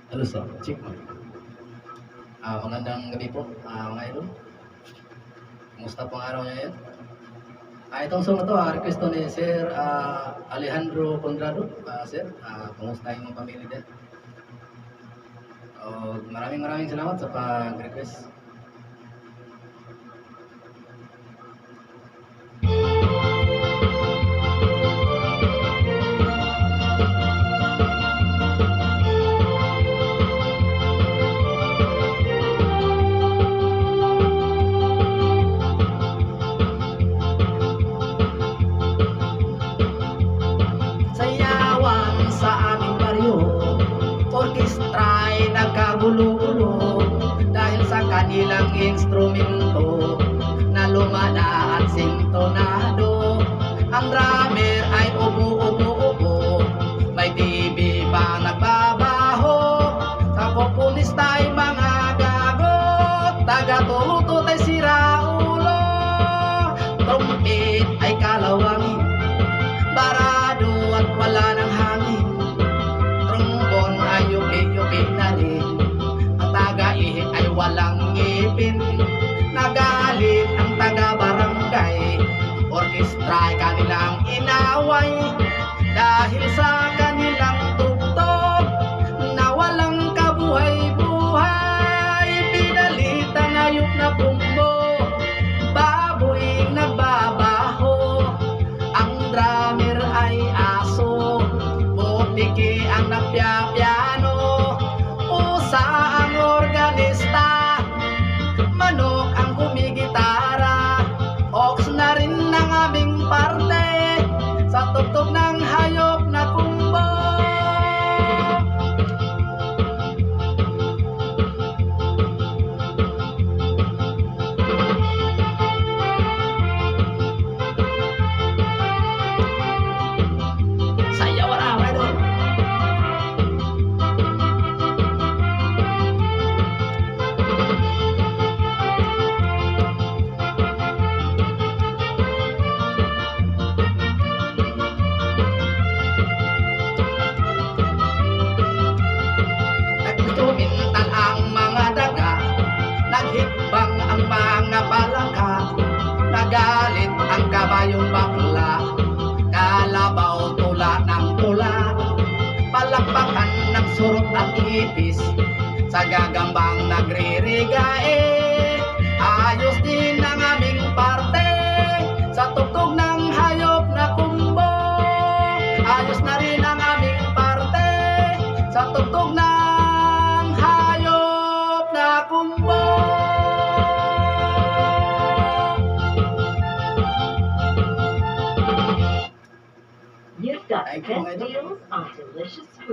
Hello sir, check mo. Magandang gabi po, mga idol. Kumusta po ang araw niyo ngayon? Itong song na to, request to ni Sir Alejandro Condrado. Sir, kumusta yung mga pamilya din? Maraming salamat sa pag-request. Sayawan sa aming baryo, orkestra'y nagkagulo-gulo dahil sa kanilang instrumento na lumana at sintonado. Ang drummer ay ubo-ubo-ubo, may TV pa nagbabaho. Saxophonist ay mga gagot, taga-tutot ay siraulo. Trumpet ay kalawangin, barado at wala ng hangin. Trombon ay yupi-yupi na rin, ang taga-ihip ay walang ngipin. Nagalit ang taga-barangay, orkestra ay kanilang inaway dahil sa kanilang tugtog na walang kabuhay-buhay. Pinalitan ayok na bumbo, baboy nagbabaho. Ang drummer ay aso, butiki ang napya-piano. Usa ang organista, manok ang kumigitara. Ox na rin ang aming parte sa tugtog ng hayop na kumbo. Sayaw na, idol. Nag-instrumental ang mga daga, naghibang ang mga balangka. Nagalit ang kabayong bakla, kalabaw tula ng tula. Palakpakan ng surot at ipis, sa gagambang nagre-regae. Ayos din ang aming parte sa tugtog ng hayop na kumbo. Ayos na rin ang aming parte sa tugtog ng hayop na kumbo. You've got Ay, the best kung ito. deals on delicious food.